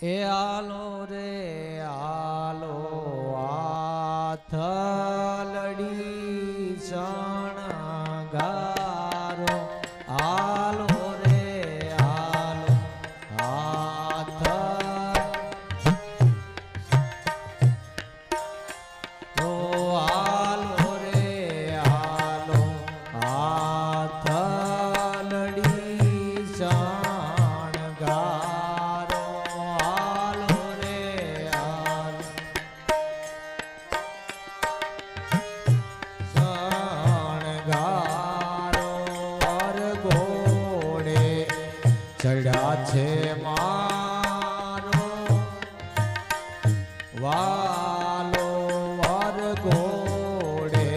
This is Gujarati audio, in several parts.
એ આલો રે આલો આથલડી શણગારો આલો રે આલો આથ ઓ આલો રે આલો આથલડી શણગારો આલો રે આલો શણગારો વરઘોડે ચડ્યા છે મારો વાલો વરઘોડે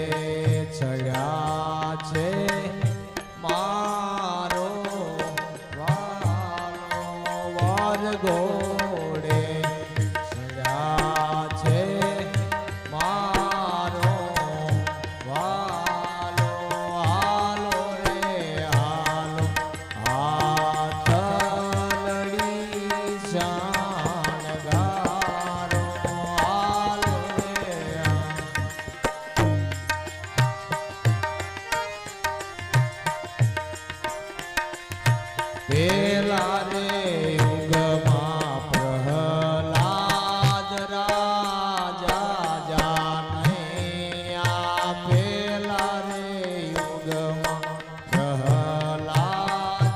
ચડ્યા છે મારો વાલો વરઘોડે ચડ્યા છે મારો વાલો આલો રે આલો આથલડી શણગારો આલો રે પેલા રે યુગમાં પ્રહલાદ રાજા જાનૈયા પેલા રે યુગમાં પ્રહલાદ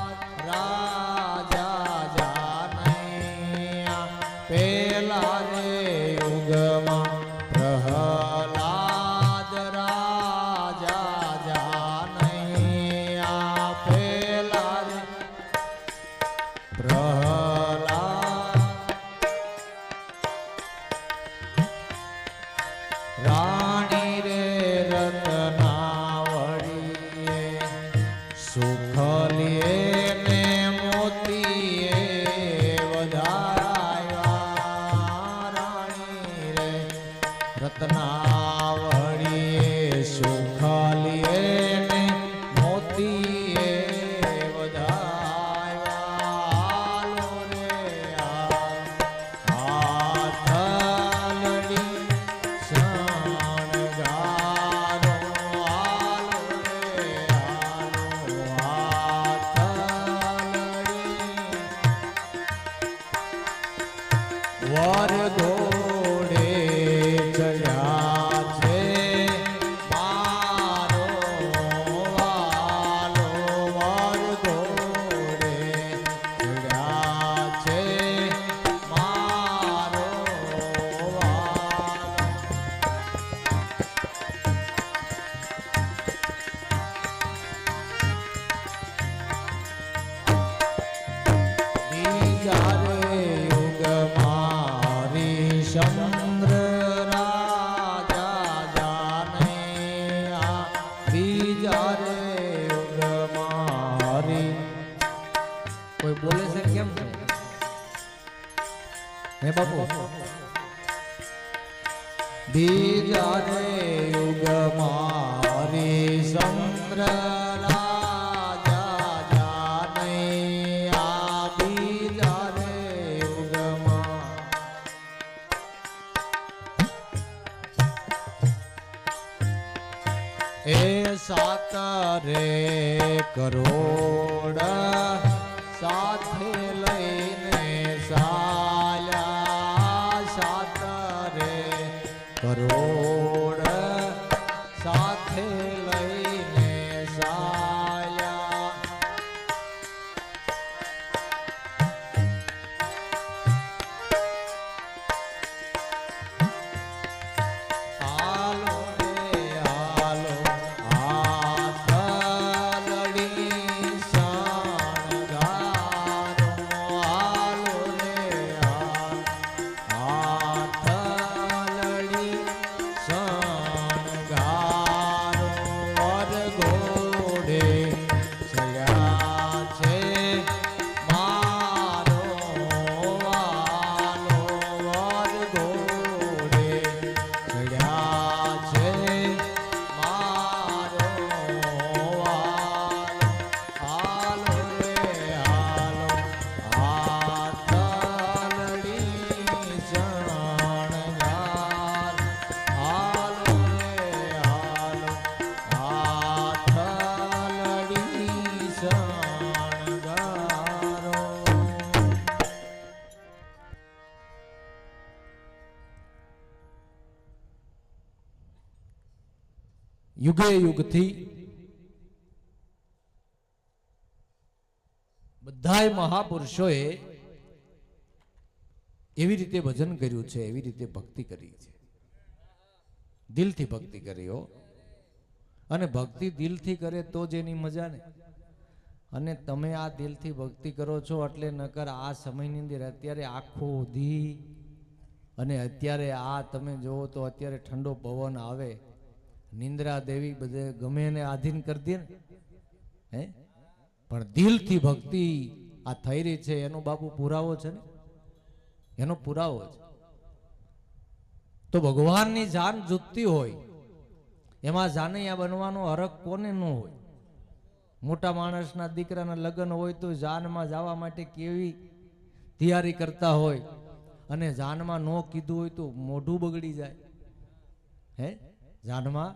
રાજા જાનૈયા પેલા રે યુગમાં પ્રહલાદ રાજા જાનૈયા પેલા રે પ્રહલાદ રાણી રે રત્નાવળીએ સુખ લે ને મોતીએ વધારાયા રાણી રે રત્નાવળીએ સુખ લે ને મોતીએ વરઘોડે ચડ્યા છે મારો વાલો વરઘોડે ચડ્યા છે મારો વાલો બીજા રે યુગમાં ચંદ્ર રાજા જાનૈયા બીજા રે યુગમાં હરી કોઈ બોલે છે કેમ છે હે બાપુ બીજા રે યુગમાં હરિચંદ્ર રાજા જાનૈયા બીજા રે યુગમાં એ સાત રે કરોડ સાથે લઈને ચાલ્યા સાત રે કરોડ સાથે લઈને ચાલ્યા આલો રે આલો આથલડી શણગારો યુગે યુગથી બધાય મહાપુરુષોએ એવી રીતે ભજન કર્યું છે, એવી રીતે ભક્તિ કરી છે, દિલથી ભક્તિ કરી હો. અને ભક્તિ દિલથી કરે તો જ એની મજા ને. અને તમે આ દિલથી ભક્તિ કરો છો એટલે નકર આ સમયની અંદર અત્યારે આખો દી અને અત્યારે આ તમે જોવો તો અત્યારે ઠંડો પવન આવે, નિંદ્રા દેવી બધે ગમે એને આધીન કરી દે ને. હે પણ દિલથી ભક્તિ આ થઈ રહી છે એનો બાપુ પુરાવો છે ને, એનો પુરાવો છે. તો ભગવાનની જાન જુતતી હોય એમાં જાનૈયા બનવાનો હરખ કોને ન હોય. મોટા માણસના દીકરાના લગ્ન હોય તો જાનમાં જવા માટે કેવી તૈયારી કરતા હોય, અને જાનમાં ન કીધું હોય તો મોઢું બગડી જાય. હે જાનમાં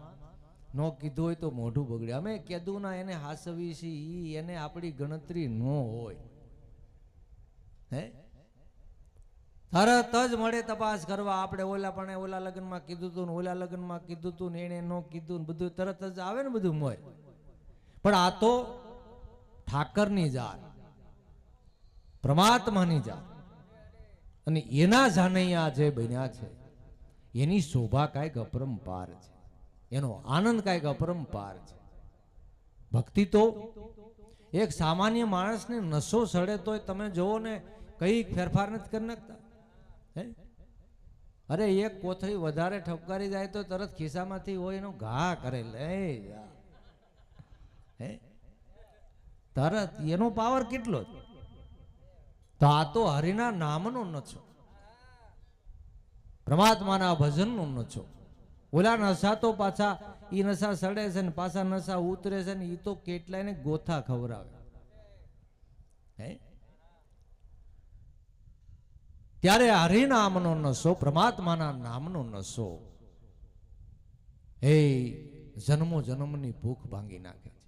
ન કીધું હોય તો મોઢું બગડે. અમે કીધું ના એને હાસવી છીએ, એને આપણી ગણતરી ન હોય. હે તરત જ મળે તપાસ કરવા. આપણે ઓલા પણ ઓલા લગ્નમાં કીધું તું ને ઓલા લગ્નમાં કીધું તું ને એને ન કીધું, બધું તરત જ આવે ને બધું મોય. પણ આ તો ઠાકરની જાત, પરમાત્માની જાત, અને એના જાનૈયા જે બન્યા છે એની શોભા કાંઈક અપરંપાર છે, એનો આનંદ કાંઈક અપરંપાર છે. ભક્તિ તો એક સામાન્ય માણસને નશો સડે તોય તમે જોવો ને કઈ ફેરફાર નથી કરી નાખતા. હે અરે એક કોથળી વધારે ઠપકારી જાય તો તરત ખિસ્સામાંથી હોય એનો ઘા કરે લે. હે તરત એનો પાવર કેટલો. તો આ તો હરિના નામનો નશો, પરમાત્માના ભજનનો નશો. ઓલા નશા તો પાછા ઈ નશા સડે છે ને પાછા નશા ઉતરે છે ને, ઈ તો કેટલાયને ગોથા ખવરાવે. હે ત્યારે હરિનામનો નશો, પરમાત્માના નામનો નશો એ જન્મો જન્મની ભૂખ ભાંગી નાખે છે.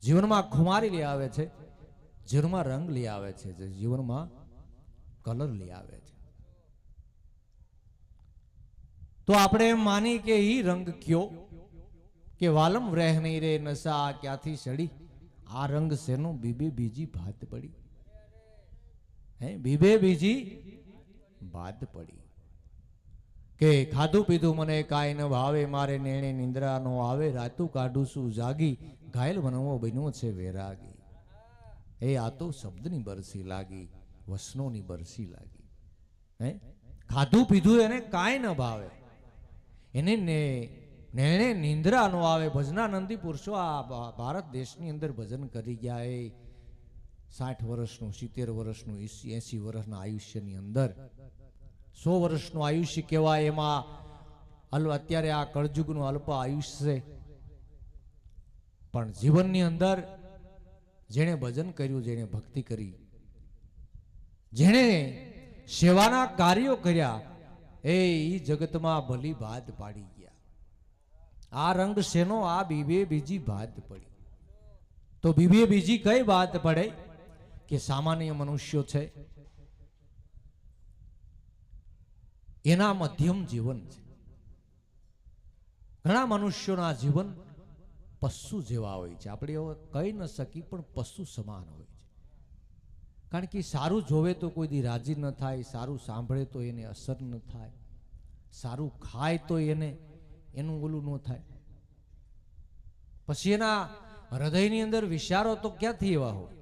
જીવનમાં ખુમારી લઈ આવે છે, જીવનમાં રંગ લઈ આવે છે, જીવનમાં કલર લઈ આવે છે. તો આપણે એમ માની કે ઈ રંગ કયો કે વાલમ રેહ નહીં રે નશા ક્યાંથી સડી, આ રંગ શેનો બીબે બીજી ભાત પડી. હે બીબે બીજી ભાત પડી કે ખાધું પીધું મને કાંઈ ન ભાવે, મારે નેણે નિંદ્રા નો આવે, રાતું કાઢું છું જાગી, ઘાયલ બનવો બન્યો છે વેરાગી. એ આ તો શબ્દની બરસી લાગી, વસનોની બરસી લાગી. હે ખાધું પીધું એને કાંઈ ન ભાવે, એને નેણે નિંદ્રા નો આવે. ભજનાનંદી પુરુષો આ ભારત દેશની અંદર ભજન કરી ગયા. એ 60 વર્ષનું, 70 વર્ષનું, 80 વર્ષના આયુષ્યની અંદર 100 વર્ષનું આયુષ્ય કહેવાય. એમાં અત્યારે આ કળજુગનું અલ્પ આયુષ્ય છે, પણ જીવનની અંદર જેણે ભજન કર્યું, જેણે ભક્તિ કરી, જેણે સેવાના કાર્યો કર્યા, એ જગતમાં ભલી ભાત પાડી ગયા. આ રંગ શેનો, આ બીબે બીજી ભાત પડી. તો બીબે બીજી કઈ વાત પડે કે સામાન્ય મનુષ્યો છે એના મધ્યમ જીવન છે. ઘણા મનુષ્યોના જીવન પશુ જેવા હોય છે. આપણે એવું કહી ન શકી પણ પશુ સમાન હોય છે. કારણ કે સારું જોવે તો કોઈ દી રાજી ન થાય, સારું સાંભળે તો એને અસર ન થાય, સારું ખાય તો એનું ઓલું ન થાય. પછી એના હૃદયની અંદર વિચારો તો ક્યાંથી એવા હોય,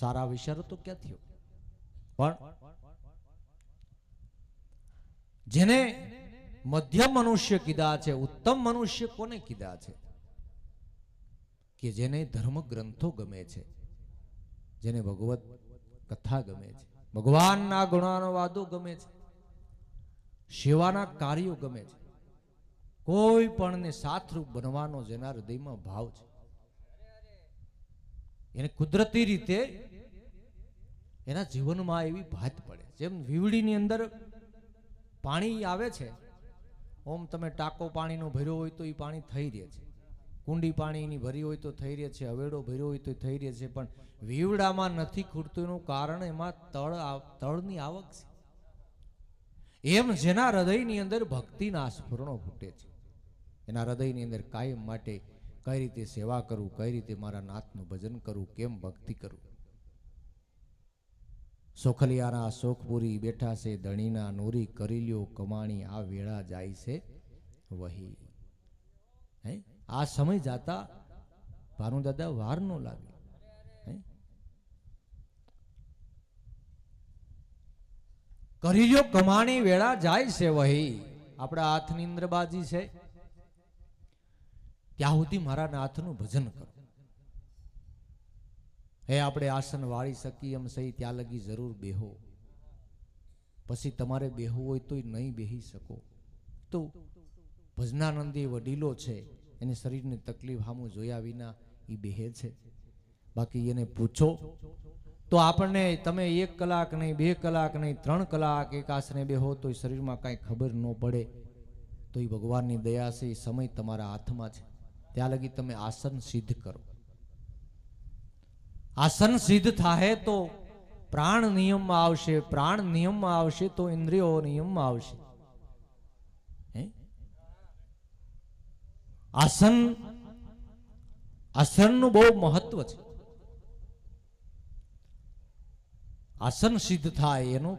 સારા વિચારો તો ક્યાંથી હોય. પણ જેને મધ્યમ મનુષ્ય કીધા છે, ઉત્તમ મનુષ્ય કોને કીધા છે? કે જેને ધર્મ ગ્રંથો ગમે છે, જેને ભગવત કથા ગમે છે, ભગવાનના ગુણાનુવાદો ગમે છે, સેવાના કાર્યો ગમે છે, કોઈ પણને સાથરૂપ બનવાનો જેના હૃદયમાં ભાવ છે, એને કુદરતી રીતે એના જીવનમાં એવી ભાત પડે. જેમ વીવડીની અંદર પાણી આવે છે, ઓમ તમે ટાંકો પાણીનો ભર્યો હોય તો એ પાણી થઈ રહે છે, કુંડી પાણીની ભરી હોય તો થઈ રહે છે, હવેડો ભર્યો હોય તો થઈ રહે છે. પણ વીવડામાં નથી ખૂટતું એનું કારણ એમાં તળની આવક છે. એમ જેના હૃદયની અંદર ભક્તિના સ્ફુરણો ફૂટે છે, એના હૃદયની અંદર કાયમ માટે કઈ રીતે સેવા કરું, કઈ રીતે મારા નાથનું ભજન કરું, કેમ ભક્તિ કરું. સોખલિયાના શોખપુરી બેઠા છે ધણીના નોરી, કરી લ્યો કમાણી આ વેળા જાય છે વહી. હે આ સમય જાતા ભાનુ દાદા વાર નો લાગે. કરી લ્યો કમાણી વેળા જાય છે વહી. આપણા હાથની અંદર બાજી છે ત્યાં સુધી મારા નાથનું ભજન કરો. હે આપણે આસન વાળી શકીએ એમ સહી ત્યાં લગી જરૂર બેહો. પછી તમારે બેહવું હોય તો નહીં બેહી શકો. તો ભજનાનંદી વડીલો છે, એને શરીરની તકલીફ સામું જોયા વિના એ બેહે છે. બાકી એને પૂછો તો આપણને તમે 1 કલાક નહીં, 2 કલાક નહીં, 3 કલાક એક આસને બેહો તો શરીરમાં કાંઈ ખબર ન પડે. તો એ ભગવાનની દયા છે, એ સમય તમારા હાથમાં છે. ત્યાં લગી તમે આસન સિદ્ધ કરો. આસન સિદ્ધ થાય તો પ્રાણ નિયમમાં આવશે, પ્રાણ નિયમમાં આવશે તો ઇન્દ્રિયો નિયમમાં આવશે. આસનનું બહુ મહત્વ છે. આસન સિદ્ધ થાય એનો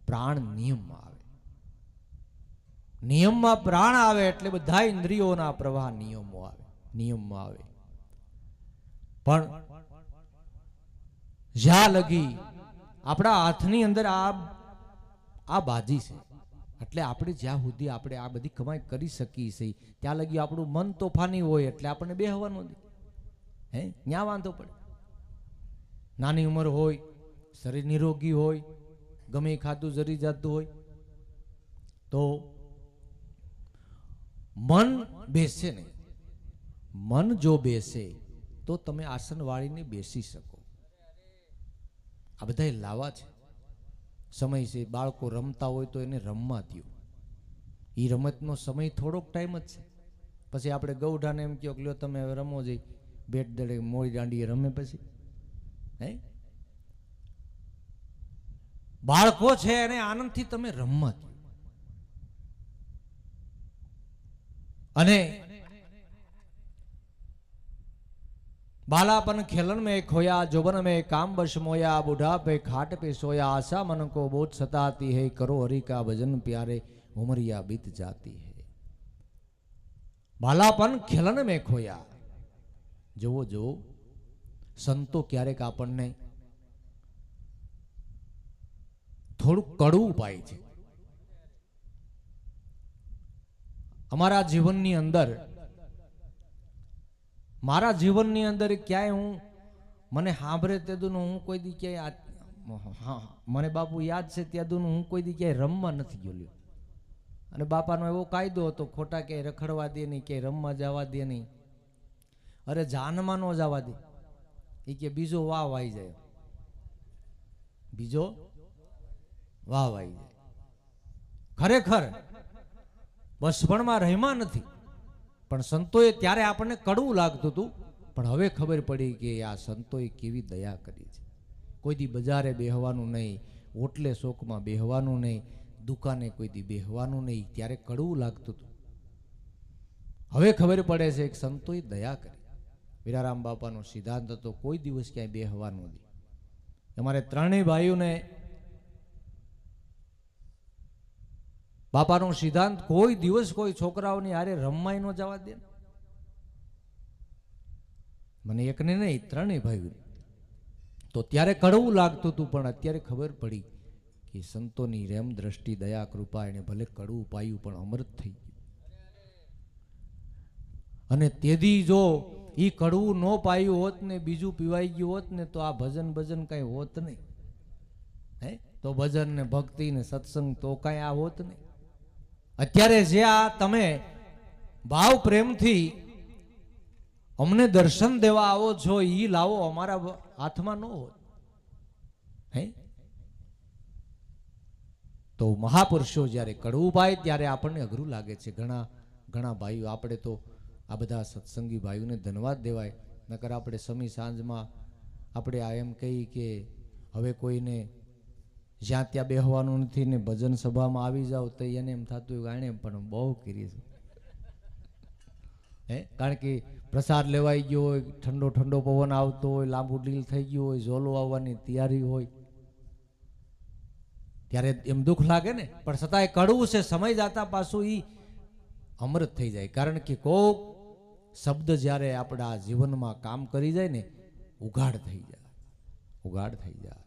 પ્રાણ નિયમમાં આવે. નિયમમાં પ્રાણ આવે એટલે બધા ઇન્દ્રિયોના પ્રવાહ નિયમમાં આવે. પણ જ્યાં લગી આપણા હાથની અંદર આ બાજી છે, એટલે આપણે જ્યાં સુધી આપણે આ બધી કમાઈ કરી શકીએ છીએ ત્યાં લગી આપણું મન તોફાની હોય એટલે આપણને બેહવાનું દે. ત્યાં વાંધો પડે. નાની ઉંમર હોય, શરીર નિરોગી હોય, ગમે ખાતું જરી જતું હોય તો મન બેસે નહીં. મન જો બેસે તો તમે આસન વાળીને બેસી શકો. આ બધા લાવા છે. સમય છે, બાળકો રમતા હોય તો એને રમવા દો. એ રમતનો સમય થોડોક ટાઈમ જ છે. પછી આપણે ગૌઢાને એમ કહો કે લ્યો તમે હવે રમો જઈ, બેટ દડે મોડી દાંડીએ રમે. પછી બાળકો છે એને આનંદથી તમે રમવા દો. અને बालापन खेलन में खोया, जोबन में काम बश मोया, बुढ़ापे खाट पे सोया, आशा मन को बहुत सताती है, करो हरि का भजन प्यारे उमरिया बीत जाती है. बालापन खेलन में खोया. जो संतो क्यारेक आपने थोड़ું કડવું પાય છે. અમારા જીવનની અંદર, મારા જીવનની અંદર ક્યાંય હું મને સાંભળે તેદું હું કોઈ દી ક્યાંય મને બાપુ યાદ છે ત્યાંનું હું કોઈ દી ક્યાંય રમવા નથી ગયો. અને બાપાનો એવો કાયદો હતો, ખોટા ક્યાંય રખડવા દે નહીં, ક્યાંય રમવા જવા દે નહીં. અરે જાનમાં ન જવા દે. એ કે બીજો વાવ આવી જાય, બીજો વાવ આવી જાય. ખરેખર બસપણમાં રહેમાં નથી. પણ સંતોએ ત્યારે આપણને કડવું લાગતું હતું, પણ હવે ખબર પડી કે આ સંતોએ કેવી દયા કરી છે. કોઈ દી બજારે બેહવાનું નહીં, ઓટલે શોકમાં બેહવાનું નહીં, દુકાને કોઈ દી બેહવાનું નહીં. ત્યારે કડવું લાગતું હતું. હવે ખબર પડે છે કે સંતોએ દયા કરી. વીરારામ બાપાનો સિદ્ધાંત હતો કોઈ દિવસ ક્યાંય બેહવાનું નહીં. અમારે ત્રણેય ભાઈઓને બાપાનો સિદ્ધાંત કોઈ દિવસ કોઈ છોકરાઓની હારે રમવાય ન જવા દે. મને એકને નહીં, ત્રણેય ભાઈઓ. તો ત્યારે કડવું લાગતું હતું, પણ અત્યારે ખબર પડી કે સંતોની રેમ દ્રષ્ટિ દયા કૃપા એને ભલે કડવું પાયું પણ અમૃત થઈ ગયું. અને તેથી જો એ કડવું ન પાયું હોત ને બીજું પીવાઈ ગયું હોત ને તો આ ભજન કઈ હોત નહીં. તો ભજન ને ભક્તિ ને સત્સંગ તો કઈ આ હોત નહીં. અત્યારે જે આ તમે ભાવ પ્રેમથી અમને દર્શન દેવા આવો છો, ઈ લાવો અમારા હાથમાં ન હોત. તો મહાપુરુષો જ્યારે કડવું પાય ત્યારે આપણને અઘરું લાગે છે. ઘણા ભાઈઓ, આપણે તો આ બધા સત્સંગી ભાઈઓને ધન્યવાદ દેવાય. નકર આપણે સમી સાંજમાં આપણે આ એમ કહી કે હવે કોઈને જ્યાં ત્યાં બેહવાનું નથી ને ભજન સભામાં આવી જાવ તો એને એમ થતું હોય આણે પણ બહુ કરી છે. કારણ કે પ્રસાદ લેવાઈ ગયો હોય, ઠંડો ઠંડો પવન આવતો હોય, લાંબુ ડીલ થઈ ગયું હોય, ઝોલો આવવાની તૈયારી હોય, ત્યારે એમ દુઃખ લાગે ને. પણ છતાંય કડવું છે, સમય જતા પાછું એ અમૃત થઈ જાય. કારણ કે કોક શબ્દ જ્યારે આપણા જીવનમાં કામ કરી જાય ને, ઉઘાડ થઈ જાય, ઉઘાડ થઈ જાય.